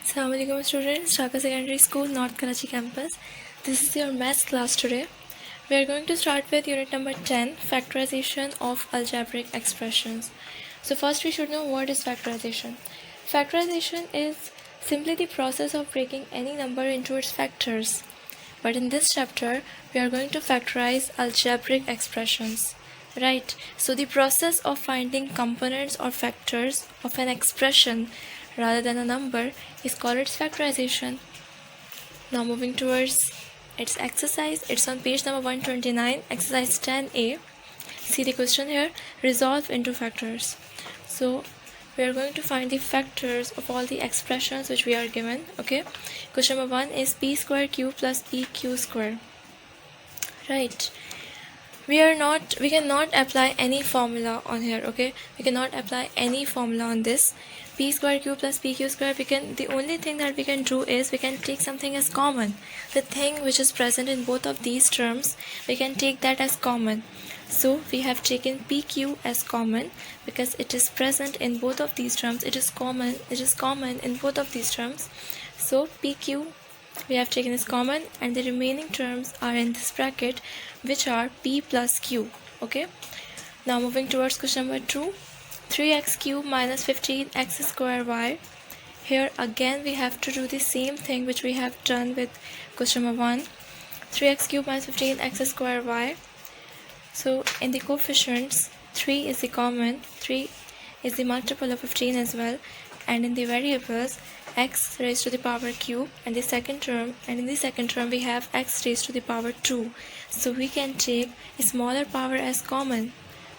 Assalamualaikum students, Dhaka Secondary School, North Karachi campus. This is your maths class today. We are going to start with unit number 10, factorization of algebraic expressions. So first we should know what is factorization. Factorization is simply the process of breaking any number into its factors. But in this chapter, we are going to factorize algebraic expressions. Right, so the process of finding components or factors of an expression rather than a number is called its factorization. Now moving towards its exercise, it's on page number 129, exercise 10a. See the question here, resolve into factors. So we are going to find the factors of all the expressions which we are given. Okay, question number 1 is p square q plus pq square. Right, we cannot apply any formula on here. Okay, we cannot apply any formula on this. P square q plus pq square, the only thing that we can do is we can take something as common. The thing which is present in both of these terms, we can take that as common. So we have taken pq as common because it is present in both of these terms. It is common in both of these terms. So pq we have taken as common, and the remaining terms are in this bracket, which are p plus q. Okay, now moving towards question number 2, 3x cube minus 15x square y. Here again we have to do the same thing which we have done with question number 1, 3x cube minus 15x square y. So in the coefficients, 3 is the common, 3 is the multiple of 15 as well, and in the variables, x raised to the power cube, and in the second term we have x raised to the power 2. So we can take a smaller power as common,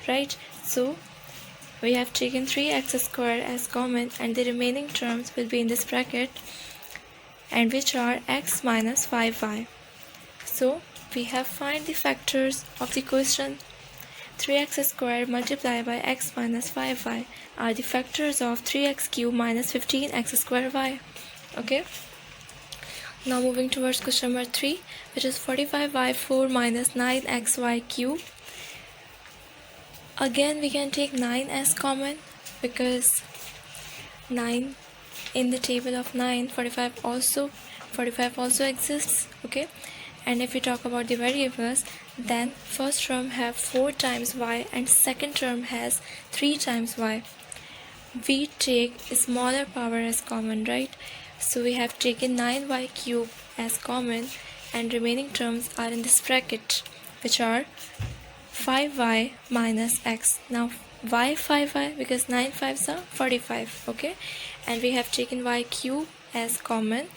right? So we have taken 3x squared as common, and the remaining terms will be in this bracket, and which are x minus 5y. So we have find the factors of the question. 3x squared multiplied by x minus 5y are the factors of 3x cubed minus 15x squared y. Okay, now moving towards question number 3, which is 45y4 minus 9xy cubed. Again we can take 9 as common because 9 in the table of 9, 45 also exists. Okay, and if we talk about the variables, then first term have 4 times y and second term has 3 times y. We take a smaller power as common, right? So we have taken 9y cube as common, and remaining terms are in this bracket, which are 5y minus x. Now why 5y? Because 9 5s are 45. Okay, and we have taken y cube as common,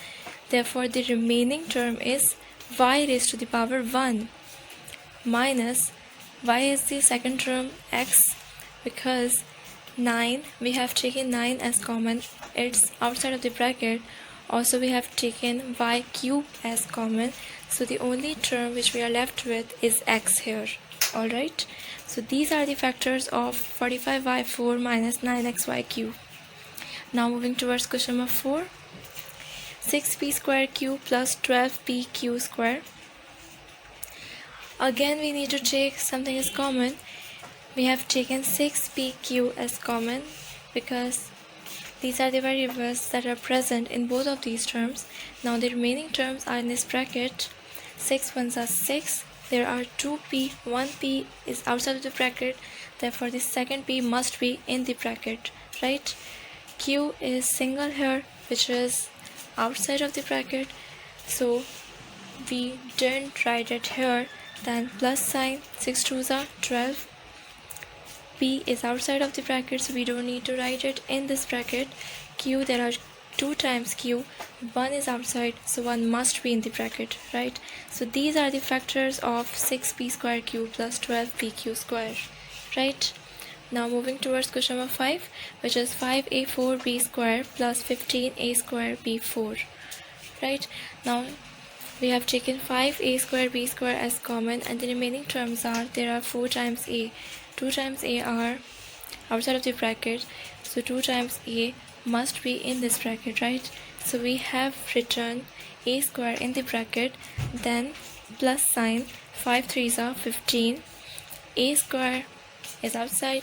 therefore the remaining term is y raised to the power 1 minus y is the second term x, because 9 we have taken 9 as common, it's outside of the bracket. Also we have taken y cube as common, so the only term which we are left with is x here. Alright, so these are the factors of 45y4 minus 9xy cube. Now moving towards question number 4, 6p square q plus 12pq square. Again we need to take something as common. We have taken 6pq as common because these are the variables that are present in both of these terms. Now the remaining terms are in this bracket. 6 ones are 6. There are 2p, 1p is outside of the bracket, therefore the second p must be in the bracket, right? Q is single here, which is outside of the bracket, so we didn't write it here. Then plus sign, 6 2s are 12. P is outside of the bracket, so we don't need to write it in this bracket. Q, there are 2 times q, 1 is outside, so 1 must be in the bracket, right? So these are the factors of 6p square q plus 12pq square, right? Now moving towards question number 5, which is 5a4b square plus 15a square b4, right? Now we have taken 5a square b square as common, and the remaining terms are, there are 4 times a, 2 times a are outside of the bracket, so 2 times a must be in this bracket, right? So we have written a square in the bracket, then plus sign, 5 3s are 15, a square is outside,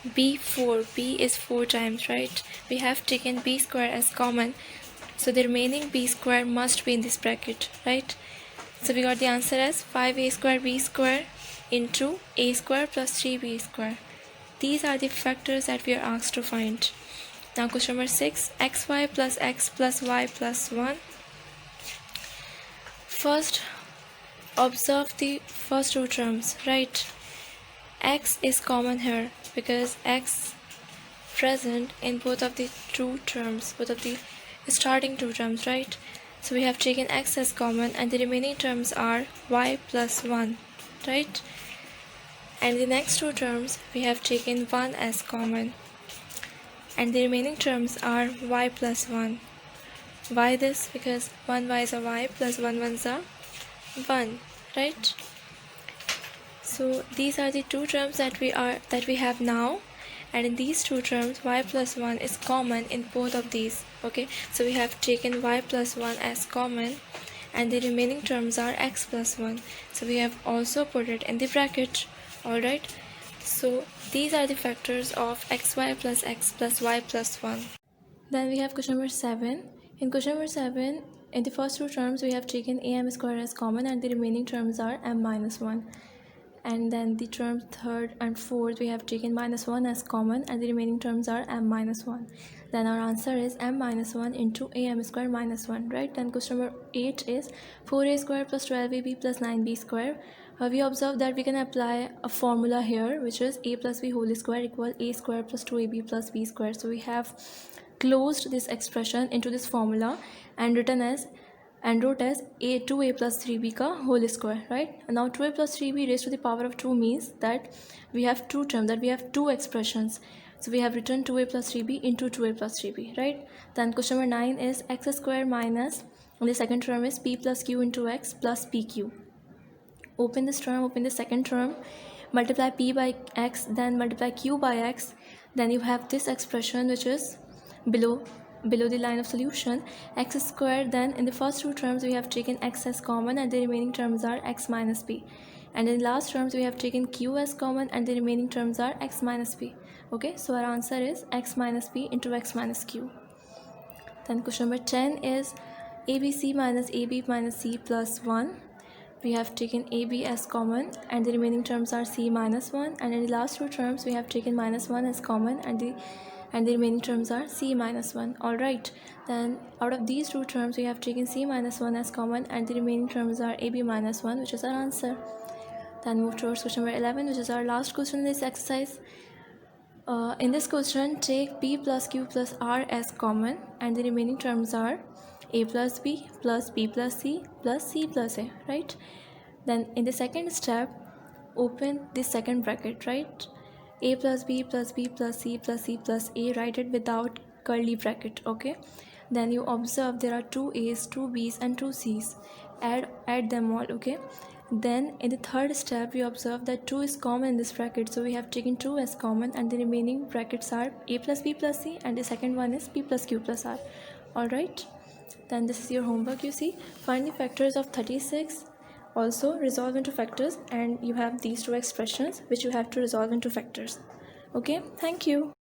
b4, b is 4 times, right? We have taken b square as common, So the remaining b square must be in this bracket, right? So we got the answer as 5a square b square into a square plus 3b square. These are the factors that we are asked to find. Now question number 6, xy plus x plus y plus 1. First, observe the first two terms, right? X is common here because x present in both of the two terms, both of the starting two terms, right? So we have taken x as common and the remaining terms are y plus 1, right? And the next two terms we have taken 1 as common and the remaining terms are y plus 1. Why this? Because 1 y is a y plus 1 1's a 1, right? So these are the two terms that we have now, and in these two terms y plus 1 is common in both of these. Okay, so we have taken y plus 1 as common and the remaining terms are x plus 1, so we have also put it in the bracket. Alright, so these are the factors of xy plus x plus y plus 1. Then we have question number 7. In question number 7, in the first two terms we have taken am square as common and the remaining terms are m minus 1. And then the terms third and fourth we have taken minus 1 as common and the remaining terms are m minus 1. Then our answer is m minus 1 into am square minus 1, right? Then question number 8 is 4a square plus 12ab plus 9b square. We observe that we can apply a formula here, which is a plus b whole square equal a square plus 2ab plus b square. So we have closed this expression into this formula and wrote as a 2a plus 3b ka whole square, right? And now 2a plus 3b raised to the power of 2 means that we have two terms, that we have two expressions. So we have written 2a plus 3b into 2a plus 3b, right? Then question number 9 is x square minus, and the second term is p plus q into x plus pq. Open this term, open the second term, multiply p by x, then multiply q by x. Then you have this expression which is below the line of solution, x squared. Then in the first two terms we have taken x as common and the remaining terms are x minus p, and in the last terms we have taken q as common and the remaining terms are x minus p. Okay, so our answer is x minus p into x minus q. Then question number 10 is abc minus ab minus c plus 1. We have taken ab as common and the remaining terms are c minus 1, and in the last two terms we have taken minus 1 as common and the remaining terms are c minus 1. Alright, then out of these two terms we have taken c minus 1 as common and the remaining terms are ab minus 1, which is our answer. Then move towards question number 11, which is our last question in this exercise. In this question, take p plus q plus r as common and the remaining terms are a plus b plus b plus c plus a, right? Then in the second step, open the second bracket, right? A plus b plus b plus c plus a, write it without curly bracket. Okay, then you observe there are two a's, two b's and two c's. Add them all. Okay, then in the third step we observe that 2 is common in this bracket, so we have taken 2 as common and the remaining brackets are a plus b plus c and the second one is p plus q plus r. Alright, then this is your homework. You see, find the factors of 36, also resolve into factors, and you have these two expressions which you have to resolve into factors. Okay, thank you.